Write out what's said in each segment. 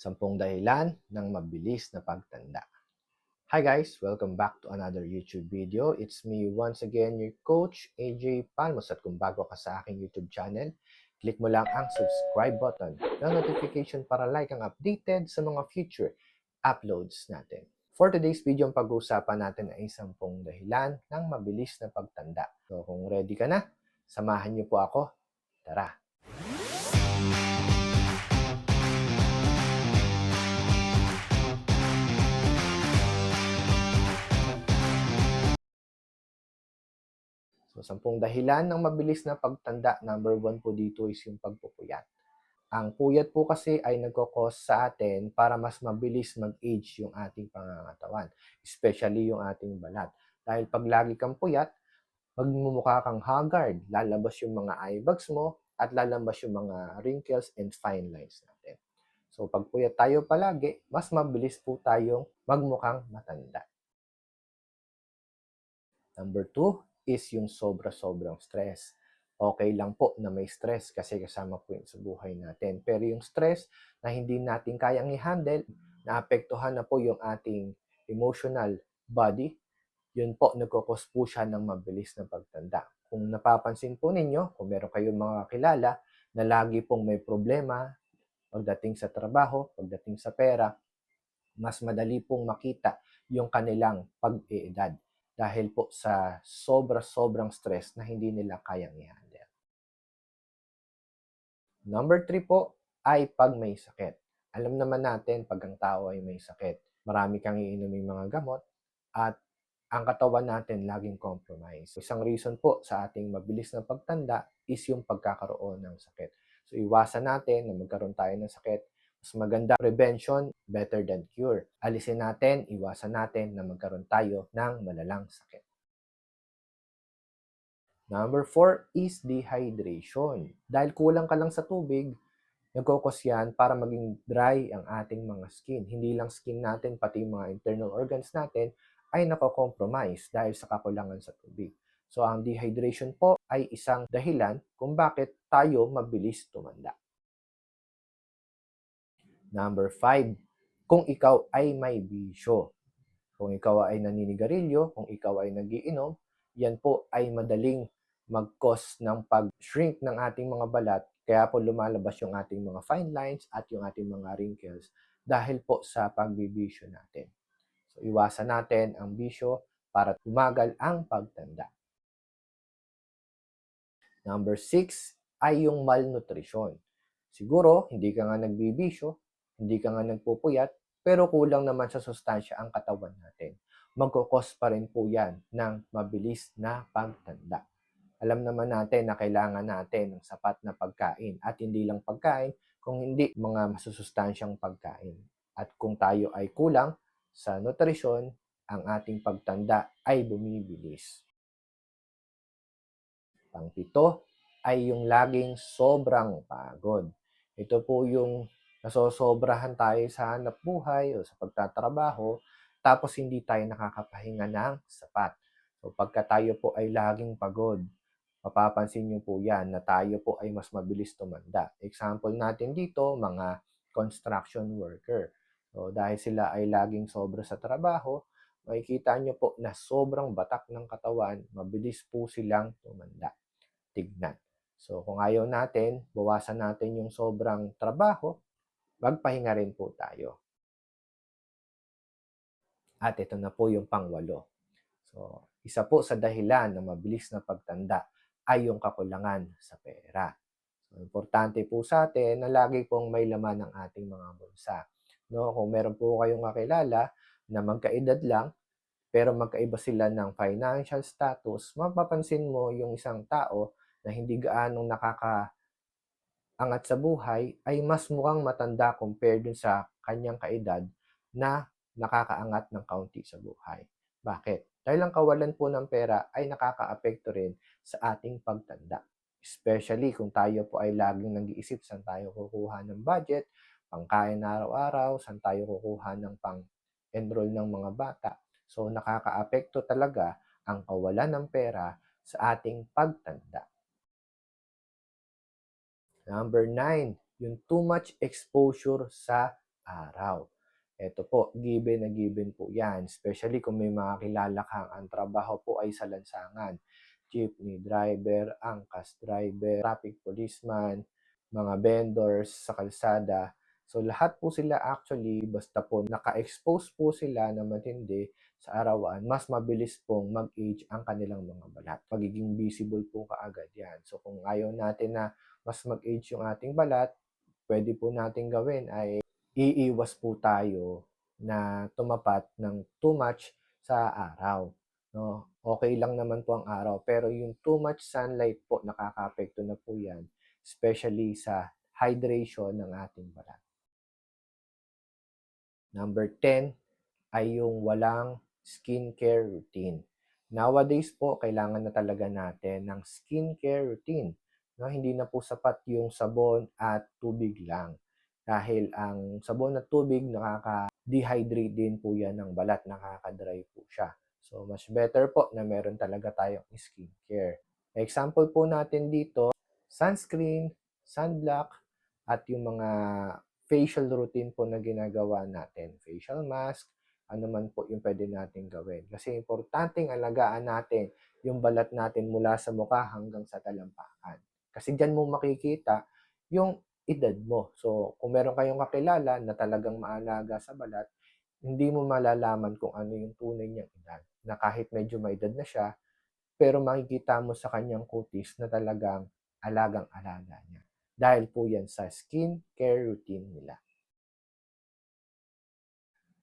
10 dahilan ng mabilis na pagtanda. Hi guys! Welcome back to another YouTube video. It's me once again, your coach, AJ Palmos. At kung bago ka sa aking YouTube channel, click mo lang ang subscribe button, ng notification para like ang updated sa mga future uploads natin. For today's video, ang pag-uusapan natin ay 10 dahilan ng mabilis na pagtanda. So kung ready ka na, samahan niyo po ako. Tara! So, 10 dahilan ng mabilis na pagtanda. Number 1 po dito is yung pagpupuyat. Ang puyat po kasi ay nagkakos sa atin para mas mabilis mag-age yung ating pangangatawan, especially yung ating balat. Dahil pag lagi kang puyat, magmumukha kang haggard, lalabas yung mga eye bags mo, at lalabas yung mga wrinkles and fine lines natin. So, pag puyat tayo palagi, mas mabilis po tayong magmukhang matanda. Number 2 is yung sobra-sobrang stress. Okay lang po na may stress kasi kasama po yun sa buhay natin. Pero yung stress na hindi natin kayang i-handle, naapektuhan na po yung ating emotional body, yun po, nagkakos po siya ng mabilis na pagtanda. Kung napapansin po ninyo, kung meron kayong mga kilala na lagi pong may problema pagdating sa trabaho, pagdating sa pera, mas madali pong makita yung kanilang pag-iedad dahil po sa sobrang stress na hindi nila kayang i-handle. Number 3 po ay pag may sakit. Alam naman natin pag ang tao ay may sakit, marami kang iinuming mga gamot at ang katawan natin laging compromise. Isang reason po sa ating mabilis na pagtanda is yung pagkakaroon ng sakit. So iwasan natin na magkaroon tayo ng sakit. Mas maganda prevention, better than cure. Alisin natin, iwasan natin na magkaroon tayo ng malalang sakit. Number 4 is dehydration. Dahil kulang ka lang sa tubig, nagkukos yan para maging dry ang ating mga skin. Hindi lang skin natin, pati mga internal organs natin ay nako-compromise dahil sa kakulangan sa tubig. So, ang dehydration po ay isang dahilan kung bakit tayo mabilis tumanda. Number 5, kung ikaw ay may bisyo. Kung ikaw ay naninigarilyo, kung ikaw ay nagiinom, yan po ay madaling mag-cause ng pag-shrink ng ating mga balat, kaya po lumalabas yung ating mga fine lines at yung ating mga wrinkles dahil po sa pagbibisyo natin. So, iwasan natin ang bisyo para tumagal ang pagtanda. Number 6 ay yung malnutrition. Siguro, hindi ka nga nagbibisyo, hindi ka nga nagpupuyat, pero kulang naman sa sustansya ang katawan natin. Magkukos pa rin po yan ng mabilis na pagtanda. Alam naman natin na kailangan natin ng sapat na pagkain at hindi lang pagkain, kung hindi mga masusustansyang pagkain. At kung tayo ay kulang sa nutrisyon, ang ating pagtanda ay bumibilis. Pang-pito ay yung laging sobrang pagod. Ito po yung nasosobrahan tayo sa hanap buhay o sa pagtatrabaho, tapos hindi tayo nakakapahinga ng sapat. So pagka tayo po ay laging pagod, mapapansin nyo po yan na tayo po ay mas mabilis tumanda. Example natin dito, mga construction worker. So dahil sila ay laging sobra sa trabaho, makikita nyo po na sobrang batak ng katawan, mabilis po silang tumanda. Tignan. So kung ayaw natin, bawasan natin yung sobrang trabaho, magpahinga rin po tayo. At ito na po yung pang-8. So, isa po sa dahilan ng mabilis na pagtanda ay yung kakulangan sa pera. So, importante po sa atin na lagi pong may laman ng ating mga bulsa. No, kung meron po kayong kakilala na magkaedad lang, pero magkaiba sila ng financial status, mapapansin mo yung isang tao na hindi gaanong nakakaangat sa buhay ay mas mukhang matanda compared dun sa kanyang kaedad na nakakaangat ng kaunti sa buhay. Bakit? Dahil ang kawalan po ng pera ay nakakaapekto rin sa ating pagtanda. Especially kung tayo po ay laging nag-iisip saan tayo kukuha ng budget, pangkain na araw-araw, saan tayo kukuha ng pang-enroll ng mga bata. So nakakaapekto talaga ang kawalan ng pera sa ating pagtanda. Number 9, yung too much exposure sa araw. Ito po, given na given po yan. Especially kung may mga kilala kang ang trabaho po ay sa lansangan. Jeepney driver, angkas driver, traffic policeman, mga vendors sa kalsada. So lahat po sila actually, basta po naka-expose po sila na matindi sa arawan, mas mabilis pong mag-age ang kanilang mga balat. Magiging visible po kaagad yan. So kung ayaw natin na mas mag-age yung ating balat, pwede po natin gawin ay iiwas po tayo na tumapat ng too much sa araw. No? Okay lang naman po ang araw, pero yung too much sunlight po, nakakaapekto na po yan, especially sa hydration ng ating balat. Number 10 ay yung walang skincare routine. Nowadays po, kailangan na talaga natin ng skincare routine. No, hindi na po sapat yung sabon at tubig lang. Dahil ang sabon at tubig nakaka-dehydrate din po yan ng balat, nakaka-dry po siya. So, much better po na meron talaga tayong skincare. Example po natin dito, sunscreen, sunblock, at yung mga facial routine po na ginagawa natin. Facial mask, ano man po yung pwede natin gawin. Kasi importanteng alagaan natin yung balat natin mula sa mukha hanggang sa talampakan. Kasi dyan mo makikita yung edad mo. So, kung meron kayong kakilala na talagang maalaga sa balat, hindi mo malalaman kung ano yung tunay niyang edad. Na kahit medyo may edad na siya, pero makikita mo sa kanyang kutis na talagang alagang-alaga niya. Dahil po yan sa skin care routine nila.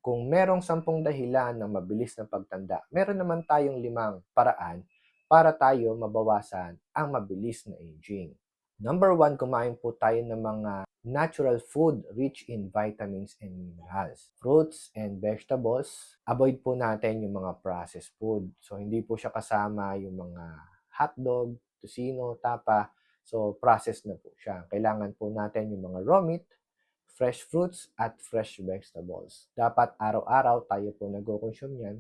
Kung merong 10 dahilan ng mabilis na pagtanda, meron naman tayong 5 paraan para tayo mabawasan ang mabilis na aging. Number 1, kumain po tayo ng mga natural food rich in vitamins and minerals. Fruits and vegetables. Avoid po natin yung mga processed food. So, hindi po siya kasama yung mga hotdog, tocino, tapa. So, processed na po siya. Kailangan po natin yung mga raw meat, fresh fruits at fresh vegetables. Dapat araw-araw tayo po nag-consume yan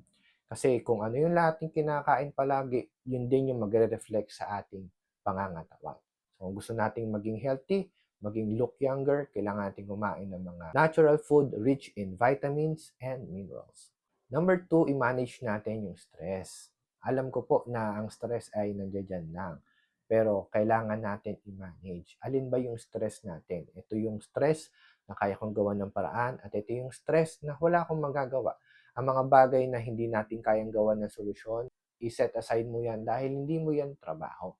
kasi kung ano yung lahat ng kinakain palagi, yun din yung magre-reflect sa ating pangangatawan. So kung gusto nating maging healthy, maging look younger, kailangan natin kumain ng mga natural food rich in vitamins and minerals. Number 2, i-manage natin yung stress. Alam ko po na ang stress ay nandiyan lang. Pero kailangan natin i-manage. Alin ba yung stress natin? Ito yung stress na kaya kong gawa ng paraan at ito yung stress na wala akong magagawa. Ang mga bagay na hindi natin kayang gawa ng solusyon, i-set aside mo yan dahil hindi mo yan trabaho.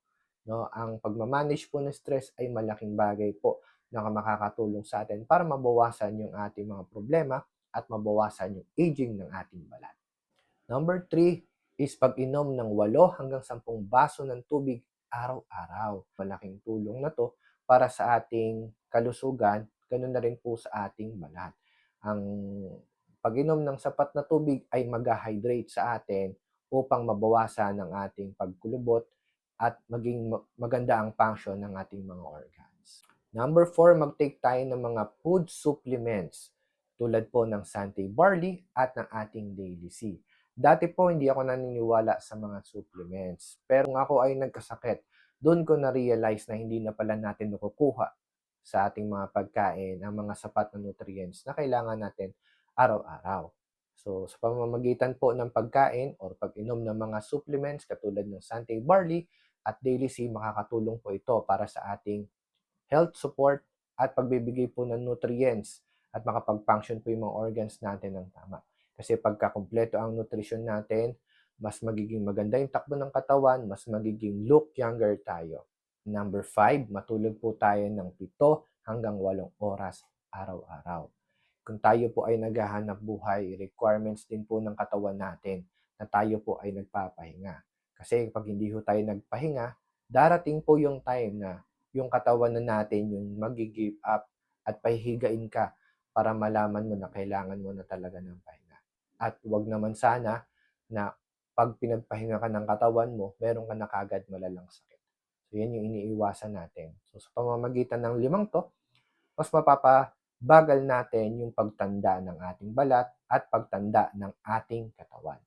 No? Ang pagmamanage po ng stress ay malaking bagay po na makakatulong sa atin para mabawasan yung ating mga problema at mabawasan yung aging ng ating balat. Number 3 is pag-inom ng 8 hanggang 10 baso ng tubig araw-araw. Malaking tulong na to para sa ating kalusugan, ganun na rin po sa ating balat. Ang pag-inom ng sapat na tubig ay mag-hydrate sa atin upang mabawasan ang ating pagkulubot at maging maganda ang function ng ating mga organs. Number 4, mag-take tayo ng mga food supplements tulad po ng Sante Barley at ng ating Daily C. Dati po hindi ako naniniwala sa mga supplements. Pero kung ako ay nagkasakit, doon ko na-realize na hindi na pala natin nakukuha sa ating mga pagkain ang mga sapat na nutrients na kailangan natin araw-araw. So, sa pamamagitan po ng pagkain or pag-inom ng mga supplements katulad ng Sante Barley at Daily C, makakatulong po ito para sa ating health support at pagbibigay po ng nutrients at makapag-function po yung mga organs natin ng tama. Kasi pagka kumpleto ang nutrition natin, mas magiging maganda yung takbo ng katawan, mas magiging look younger tayo. Number 5, matulog po tayo ng 7 hanggang 8 oras araw-araw. Kung tayo po ay naghahanap buhay, requirements din po ng katawan natin na tayo po ay nagpapahinga. Kasi pag hindi po tayo nagpahinga, darating po yung time na yung katawan na natin yung mag-give up at pahihigain ka para malaman mo na kailangan mo na talaga ng pahinga. At wag naman sana na pag pinagpahinga ka ng katawan mo, meron ka na kagad malalang sakit. So yan yung iniiwasan natin. So sa pamamagitan ng 5 to, mas mapapabagal natin yung pagtanda ng ating balat at pagtanda ng ating katawan.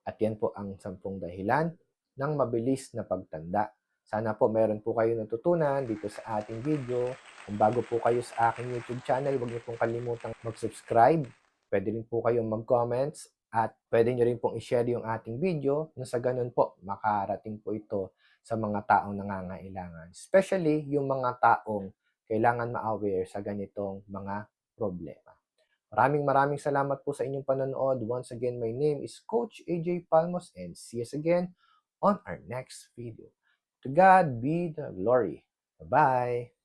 At yan po ang 10 dahilan ng mabilis na pagtanda. Sana po meron po kayo natutunan dito sa ating video. Kung bago po kayo sa aking YouTube channel, huwag niyo pong kalimutang mag-subscribe. Pwede rin po kayong mag-comments at pwede niyo rin pong i-share yung ating video na sa ganun po makarating po ito sa mga taong nangangailangan. Especially yung mga taong kailangan ma-aware sa ganitong mga problema. Maraming salamat po sa inyong panonood. Once again, my name is Coach AJ Palmos and see us again on our next video. To God be the glory. Bye-bye!